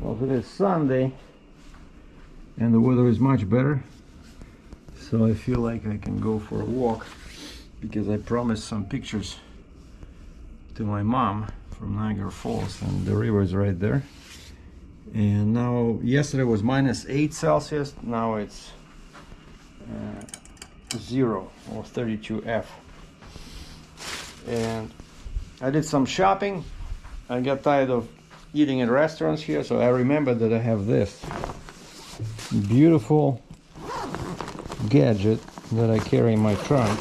Well, today is Sunday and the weather is much better, so I feel like I can go for a walk because I promised some pictures to my mom from Niagara Falls, and the river is right there. And now, yesterday was -8 Celsius, now it's 0 or 32 F. And I did some shopping. I got tired of eating in restaurants here, so I remembered that I have this beautiful gadget that I carry in my trunk.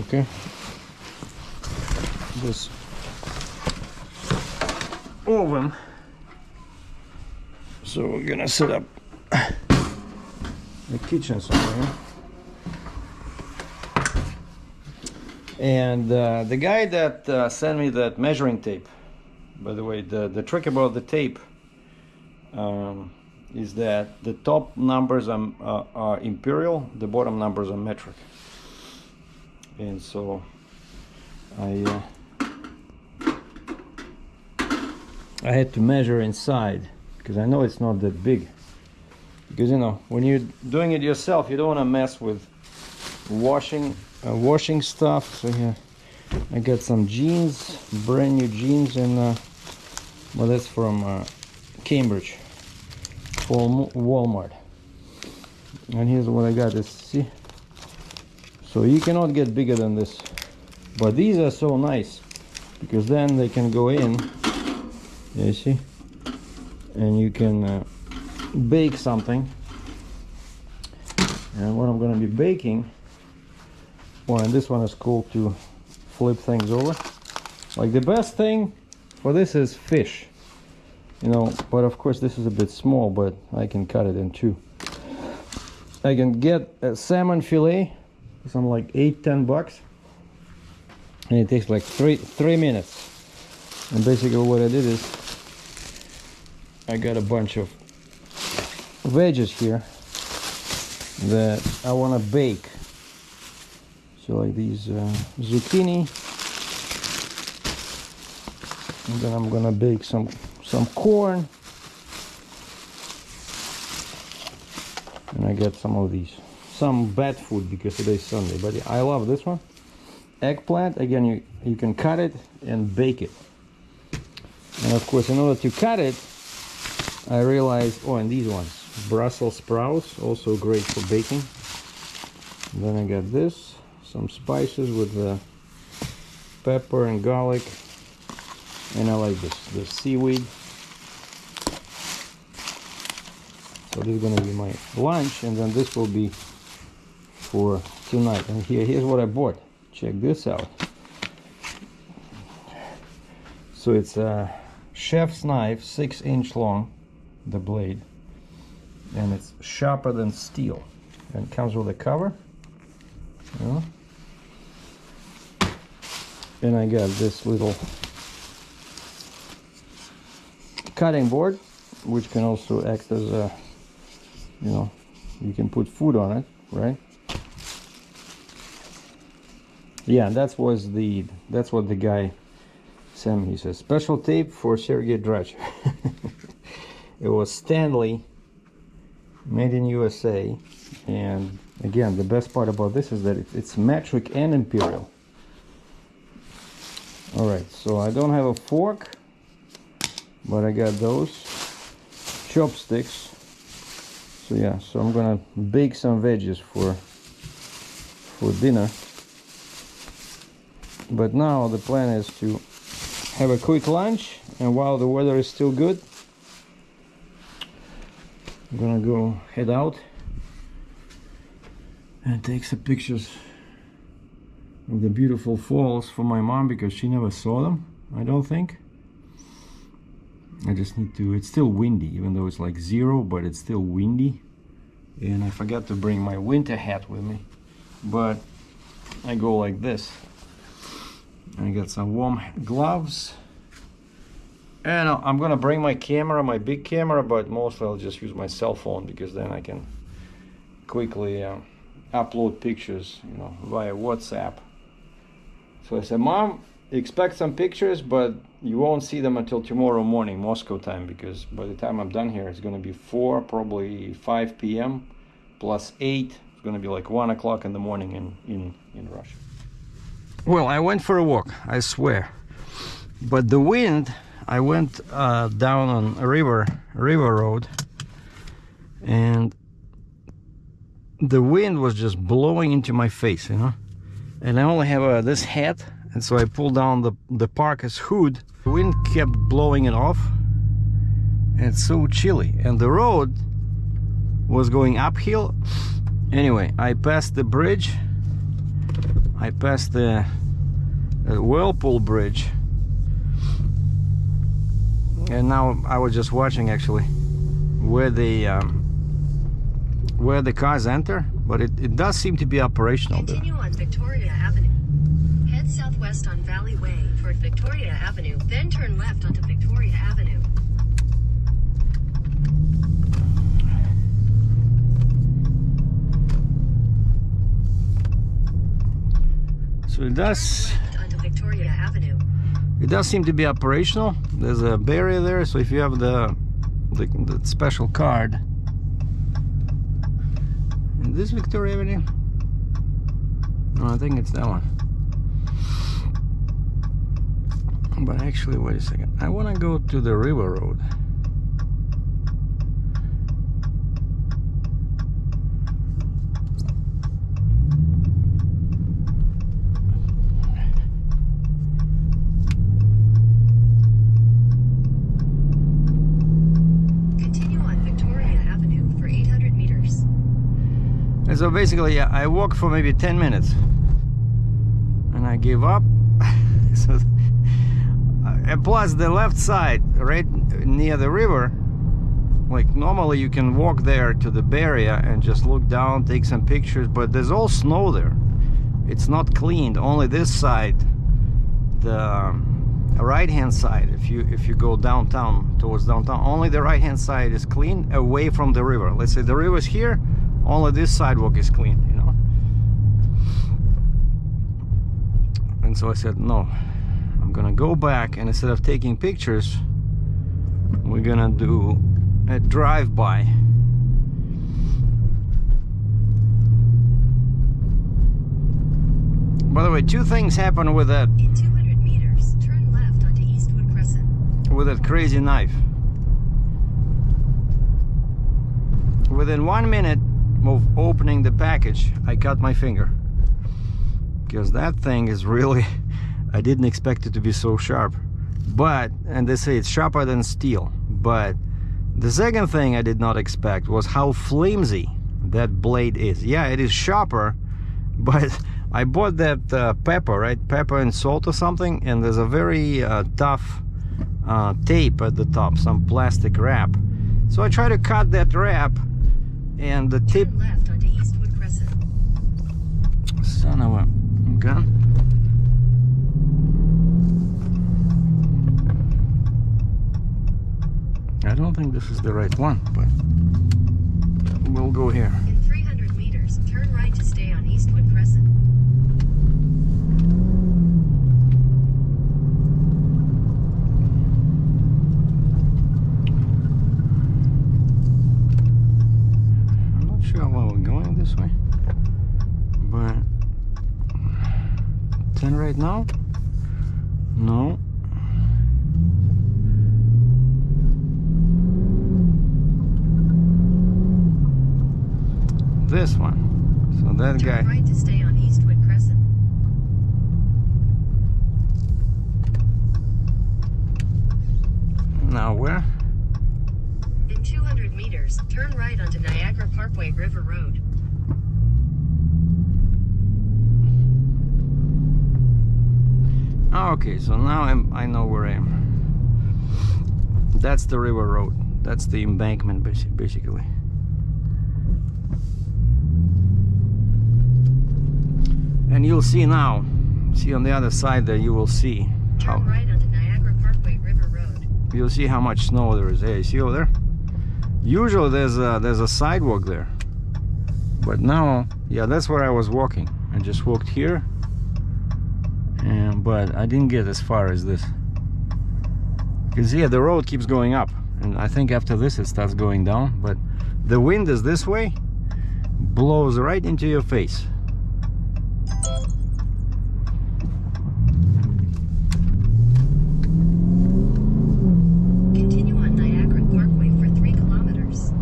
Okay, this oven. So we're gonna set up the kitchen somewhere. And the guy that sent me that measuring tape, by the way, the trick about the tape is that the top numbers are imperial, the bottom numbers are metric. And so I had to measure inside because I know it's not that big. Because, you know, when you're doing it yourself, you don't want to mess with washing stuff. So here I got some jeans, brand new jeans, and well, that's from Cambridge, Walmart. And here's what I got. Is, see, so you cannot get bigger than this, but these are so nice because then they can go in, you see, and you can bake something. And what I'm going to be baking, well, and this one is cool to flip things over. Like, the best thing for this is fish, you know, but of course this is a bit small, but I can cut it in two. I can get a salmon fillet, something like $8-10, and it takes like three minutes. And basically what I did is I got a bunch of veggies here that I want to bake. So like these zucchini, and then I'm gonna bake some corn, and I got some of these, some bad food because today's Sunday, but I love this one. Eggplant, again, you can cut it and bake it. And of course, in order to cut it, I realized, oh, and these ones, Brussels sprouts, also great for baking. And then I got this, some spices with pepper and garlic, and I like the seaweed. So this is gonna be my lunch, and then this will be for tonight. And here's what I bought. Check this out. So it's a chef's knife, 6-inch long, the blade, and it's sharper than steel, and it comes with a cover, you know? And I got this little cutting board, which can also act as a, you know, you can put food on it, right? Yeah, that's what the guy sent me. He says special tape for Sergei Dratchev. It was Stanley, made in USA. And again, the best part about this is that it's metric and imperial. All right, so I don't have a fork, but I got those chopsticks. So yeah, so I'm gonna bake some veggies for dinner. But now the plan is to have a quick lunch, and while the weather is still good, I'm gonna go head out and take some pictures of the beautiful falls for my mom because she never saw them, I don't think. I just need to, it's still windy, even though it's like 0, but it's still windy. And I forgot to bring my winter hat with me, but I go like this. I got some warm gloves, and I'm gonna bring my camera, my big camera, but mostly I'll just use my cell phone because then I can quickly upload pictures, you know, via WhatsApp. So I said, Mom, expect some pictures, but you won't see them until tomorrow morning Moscow time, because by the time I'm done here it's going to be 4, probably 5 p.m. plus 8. It's going to be like 1 o'clock in the morning in Russia. Well, I went for a walk, I swear, but the wind, I went down on a river road, and the wind was just blowing into my face, you know, and I only have this hat, and so I pulled down the parka's hood. The wind kept blowing it off, and it's so chilly, and the road was going uphill. Anyway, I passed the bridge, I passed the Whirlpool bridge, and now I was just watching actually where the cars enter, but it does seem to be operational. Continue on Victoria Avenue. Head southwest on Valley Way toward Victoria Avenue, then turn left onto Victoria Avenue. So it does. Onto Victoria Avenue. It does seem to be operational. There's a barrier there, so if you have the special card. Is this Victoria Avenue? No, I think it's that one. But actually, wait a second. I want to go to the river road. So basically, yeah, I walked for maybe 10 minutes and I gave up. So, and plus the left side, right near the river, like normally you can walk there to the barrier and just look down, take some pictures, but there's all snow there. It's not cleaned. Only this side, the right hand side, if you go downtown, towards downtown, only the right hand side is clean, away from the river. Let's say the river's here, only this sidewalk is clean, you know. And so I said, no, I'm gonna go back, and instead of taking pictures, we're gonna do a drive-by. By the way, two things happened with that. In 200 meters, turn left onto Eastwood Crescent. With that crazy knife. Within 1 minute of opening the package, I cut my finger, because that thing is really, I didn't expect it to be so sharp. But, and they say it's sharper than steel, but the second thing I did not expect was how flimsy that blade is. Yeah, it is sharper, but I bought that pepper, right? Pepper and salt or something, and there's a very tough tape at the top, some plastic wrap. So I try to cut that wrap, and the tip. Turn left onto Eastwood Crescent. Son of a gun. I don't think this is the right one, but we'll go here. In 300 meters, turn right to stay on Eastwood Crescent. This way, but 10 right now? No. This one. So that guy. Turn right to stay on Eastwood Crescent. Now where? In 200 meters, turn right onto Niagara Parkway River Road. Okay, so now I know where I am. That's the river road. That's the embankment, basically. And you'll see now. See on the other side there, you will see how. Turn right onto Niagara Parkway River Road. You'll see how much snow there is. Hey, you see over there? Usually there's a sidewalk there, but now, yeah, that's where I was walking. I just walked here. But I didn't get as far as this. Because yeah, the road keeps going up, and I think after this it starts going down, but the wind is this way, blows right into your face. Continue on Niagara Parkway for 3 kilometers.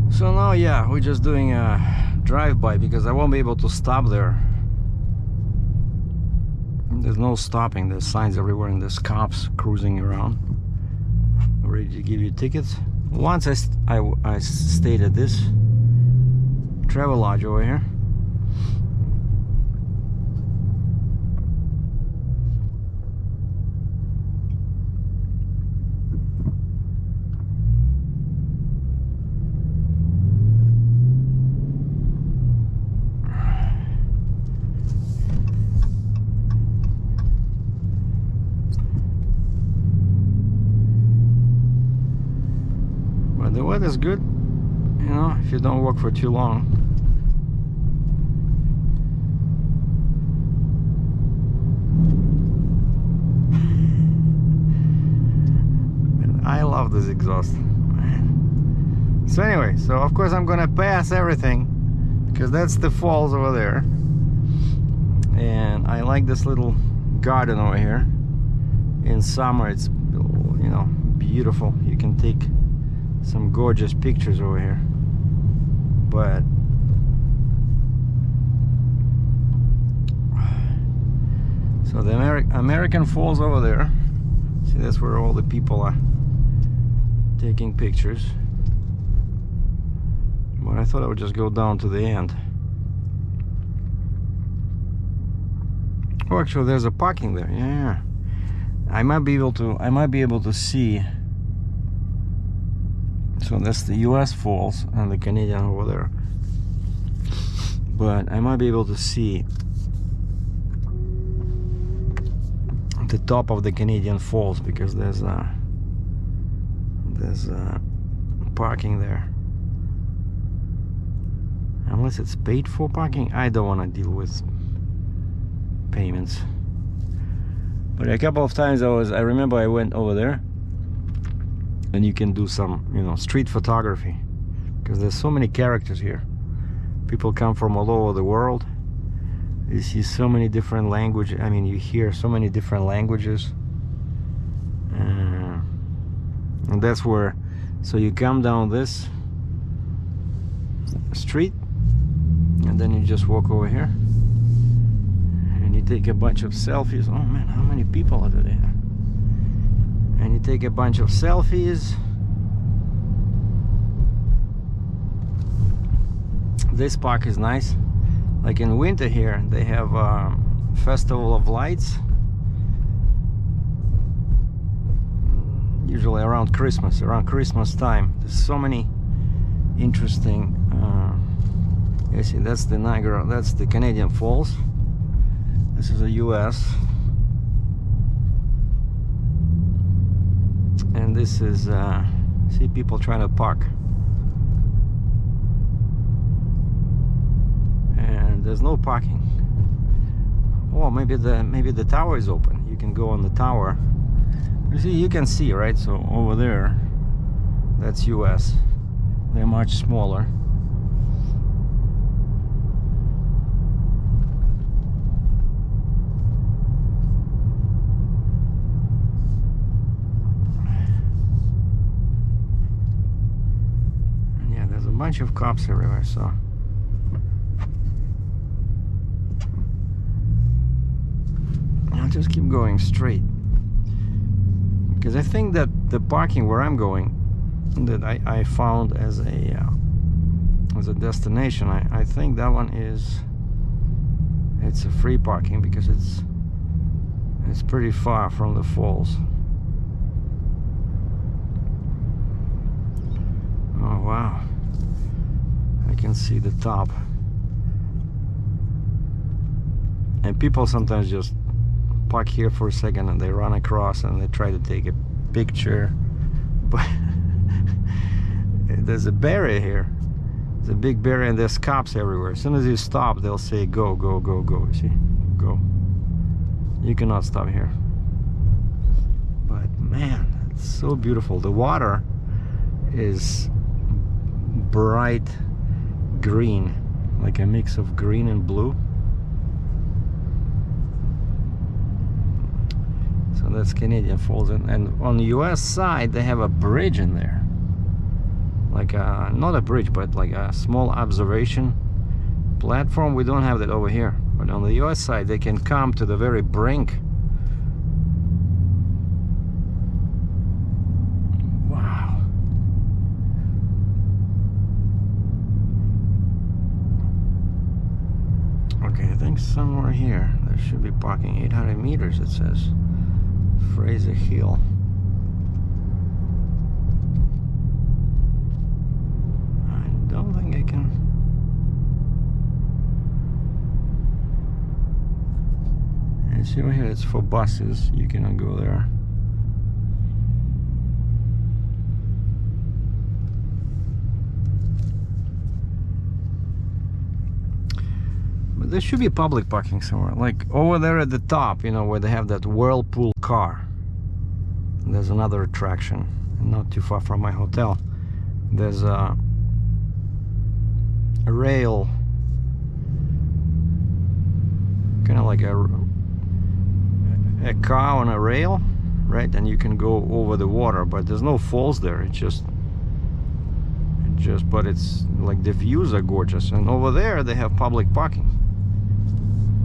So now, yeah, we're just doing a drive-by because I won't be able to stop there. There's no stopping. There's signs everywhere and there's cops cruising around ready to give you tickets. Once I stayed at this travel lodge over here. The weather's good, you know, if you don't walk for too long. And I love this exhaust, man. So anyway, so of course I'm gonna pass everything because that's the falls over there. And I like this little garden over here. In summer it's, you know, beautiful. You can take some gorgeous pictures over here, but so the American Falls over there. See, that's where all the people are taking pictures. But I thought I would just go down to the end. Oh, actually, there's a parking there. Yeah, I might be able to see. So that's the US Falls and the Canadian over there. But I might be able to see the top of the Canadian Falls because there's parking there. Unless it's paid for parking, I don't want to deal with payments. But a couple of times I remember I went over there. And you can do some, you know, street photography because there's so many characters here. People come from all over the world. You see so many different languages. I mean, you hear so many different languages, and that's where. So you come down this street, and then you just walk over here, and you take a bunch of selfies. Oh man, how many people are there? And you take a bunch of selfies. This park is nice. Like in winter here, they have a festival of lights. Usually around Christmas time. There's so many interesting. You see, that's the Niagara. That's the Canadian Falls. This is the U.S. And this is see people trying to park, and there's no parking. Oh, maybe the tower is open. You can go on the tower. You can see, right? So over there, that's US. They're much smaller. Bunch of cops everywhere, so I'll just keep going straight because I think that the parking where I'm going, that I found as a destination, I think that one it's a free parking because it's pretty far from the falls. Oh wow, I can see the top. And people sometimes just park here for a second and they run across and they try to take a picture, but there's a barrier here. There's a big barrier and there's cops everywhere. As soon as you stop, they'll say go, go, go, go. You see? Go. You cannot stop here. But man, it's so beautiful. The water is bright green, like a mix of green and blue. So that's Canadian Falls, and on the US side they have a bridge in there, like a, not a bridge but like a small observation platform. We don't have that over here, but on the US side they can come to the very brink. Wow. Okay, I think somewhere here there should be parking. 800 meters it says. Fraser Hill. I don't think I can. And see over here, it's for buses. You cannot go there. But there should be public parking somewhere, like over there at the top, you know, where they have that whirlpool car. There's another attraction, not too far from my hotel. There's a rail, kind of like a car on a rail, right? And you can go over the water, but there's no falls there. But it's like the views are gorgeous. And over there they have public parking.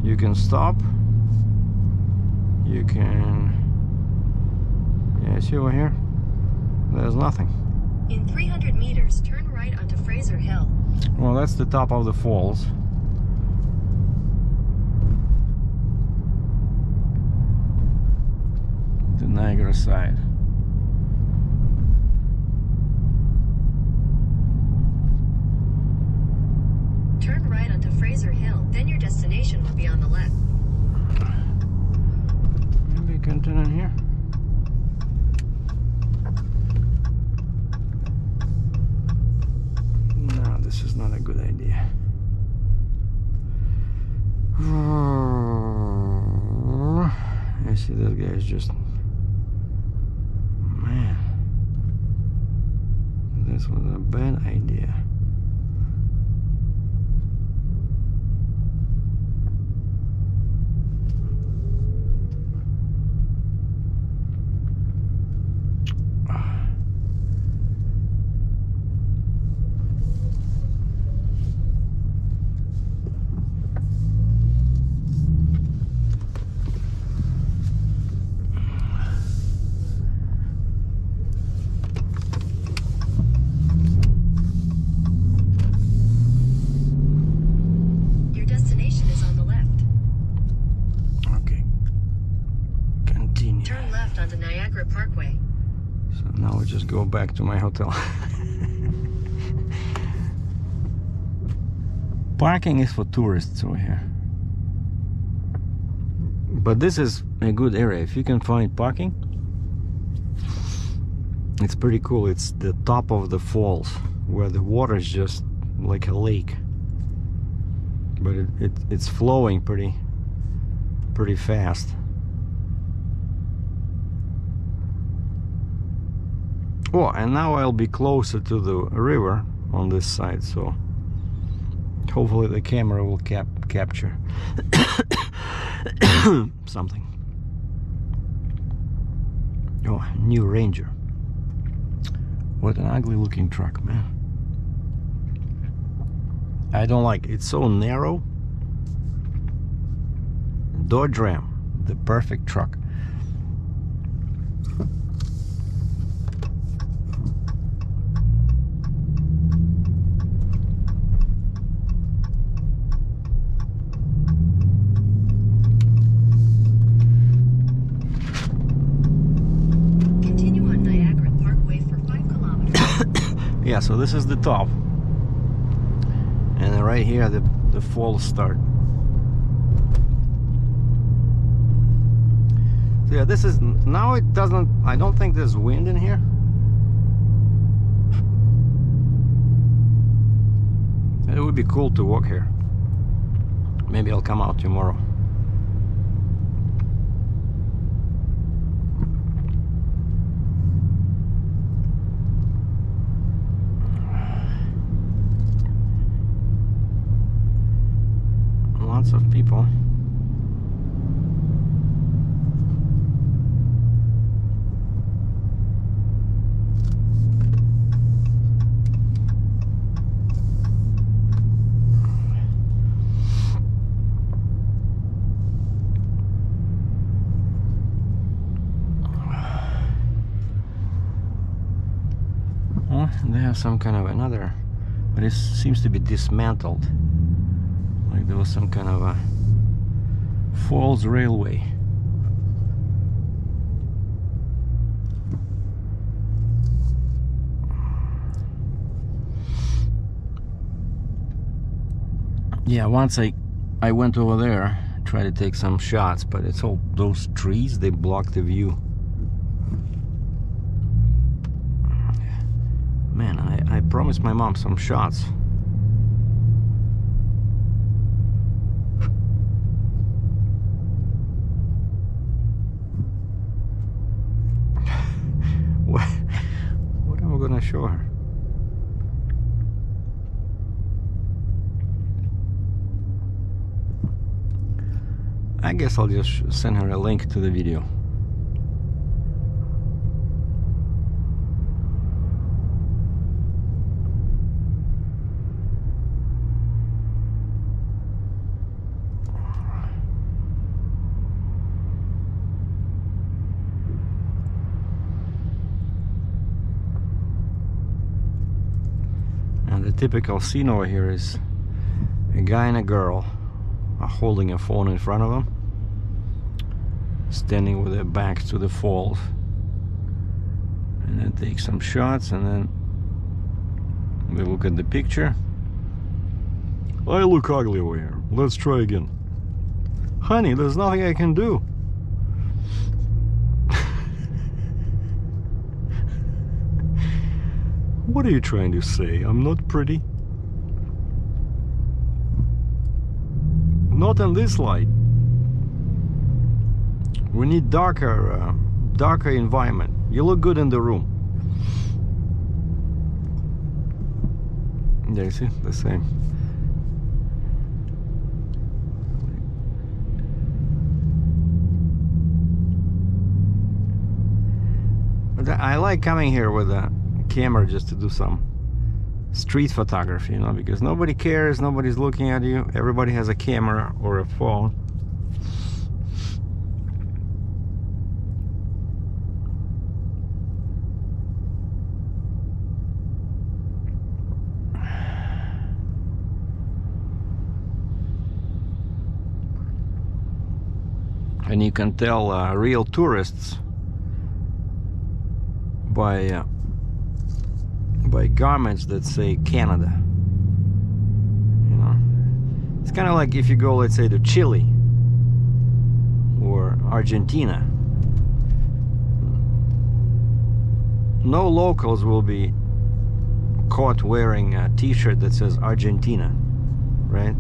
You can stop. You can. Yeah, see over here? There's nothing. In 300 meters, turn right onto Fraser Hill. Well, that's the top of the falls. The Niagara side. Turn right onto Fraser Hill, then your destination will be on the left. Maybe you can turn in here. No, this is not a good idea. I see this guy is just... Man. This was a bad idea. Onto Niagara Parkway. So now we just go back to my hotel. Parking is for tourists over here. But this is a good area. If you can find parking, it's pretty cool. It's the top of the falls where the water is just like a lake. But it's flowing pretty fast. Oh, and now I'll be closer to the river on this side, so hopefully the camera will capture something. Oh, new Ranger. What an ugly looking truck, man. I don't like it. It's so narrow. Dodge Ram, the perfect truck. Yeah, so this is the top, and then right here the falls start. So yeah, this is now, it doesn't, I don't think there's wind in here. would be cool to walk here. Maybe I'll come out tomorrow. Lots of people. Oh, they have some kind of another, but it seems to be dismantled. Like there was some kind of a falls railway. Yeah, once I went over there, tried to take some shots, but it's all those trees, they block the view. Man, I promised my mom some shots. What am I gonna show her? I guess I'll just send her a link to the video. And the typical scene over here is a guy and a girl holding a phone in front of them, standing with their backs to the falls, and then take some shots, and then they look at the picture. I look ugly over here. Let's try again. Honey, there's nothing I can do. What are you trying to say? I'm not pretty? Not in this light. We need darker environment. You look good in the room. There you see, the same. But I like coming here with a camera just to do some street photography, you know, because nobody cares, nobody's looking at you, everybody has a camera or a phone. And you can tell real tourists by garments that say Canada. You know, it's kind of like if you go, let's say, to Chile or Argentina. No locals will be caught wearing a t-shirt that says Argentina, right?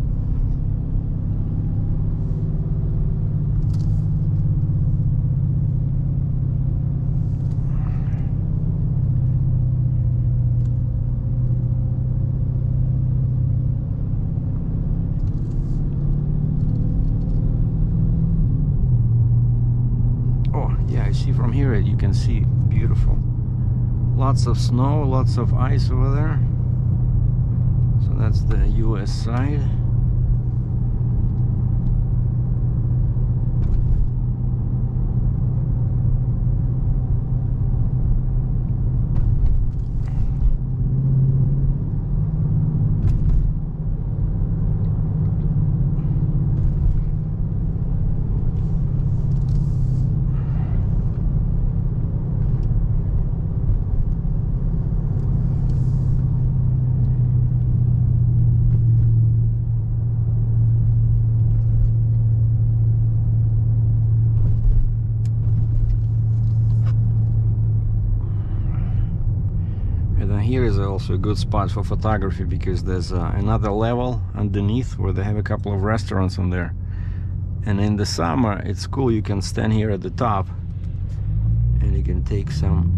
See, from here you can see beautiful, lots of snow, lots of ice over there. So that's the US side. also a good spot for photography because there's another level underneath where they have a couple of restaurants on there. And in the summer, it's cool. You can stand here at the top and you can take some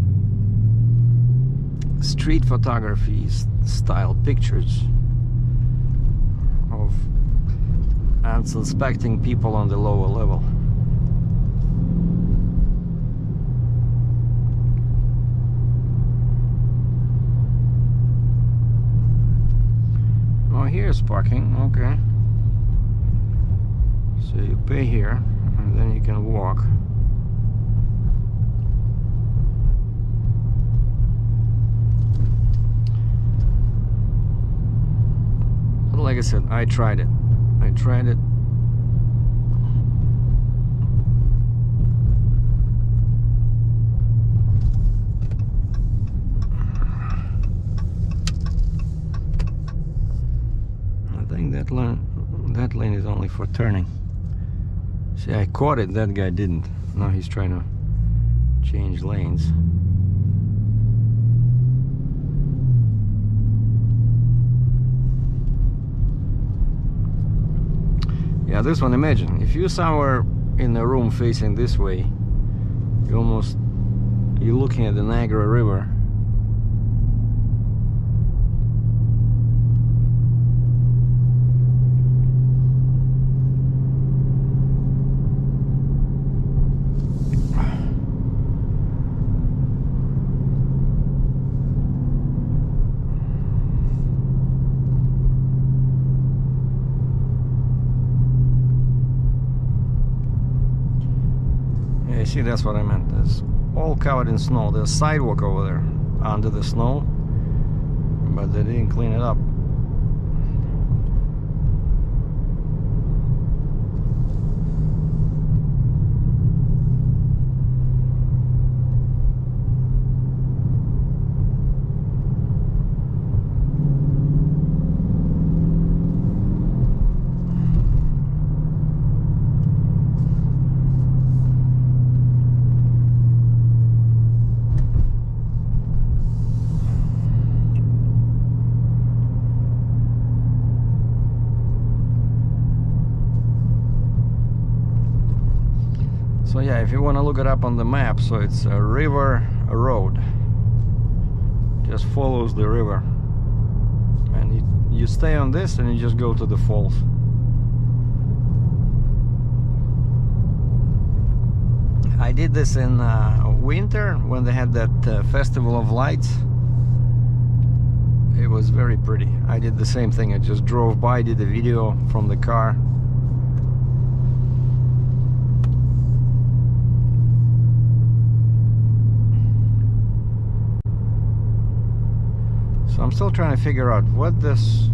street photography style pictures of unsuspecting people on the lower level. Oh, here's parking. Okay. So you pay here and then you can walk. But like I said, I tried it. I think that lane is only for turning. See, I caught it, that guy didn't. Now he's trying to change lanes. Yeah, this one, imagine, if you're somewhere in a room facing this way, you're looking at the Niagara River. See, that's what I meant. It's all covered in snow. There's a sidewalk over there under the snow, but they didn't clean it up. So yeah, if you want to look it up on the map, so it's a river road. Just follows the river. And you stay on this and you just go to the falls. I did this in winter when they had that Festival of Lights. It was very pretty. I did the same thing. I just drove by, did a video from the car. So I'm still trying to figure out what this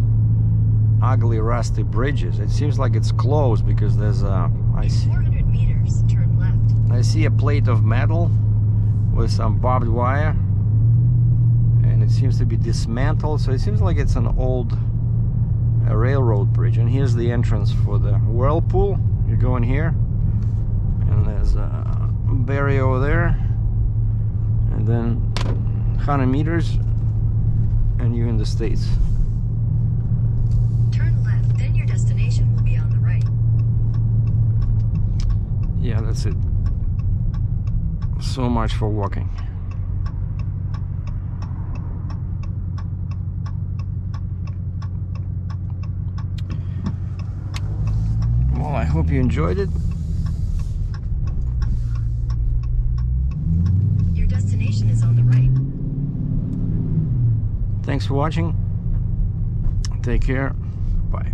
ugly rusty bridge is. It seems like it's closed because there's a... In 400 meters, turn left. I see a plate of metal with some barbed wire, and it seems to be dismantled. So it seems like it's an old railroad bridge. And here's the entrance for the whirlpool. You go in here, and there's a barrier over there, and then 100 meters. And you're in the States. Turn left, then your destination will be on the right. Yeah, that's it. So much for walking. Well, I hope you enjoyed it. Your destination is on the right. Thanks for watching. Take care. Bye.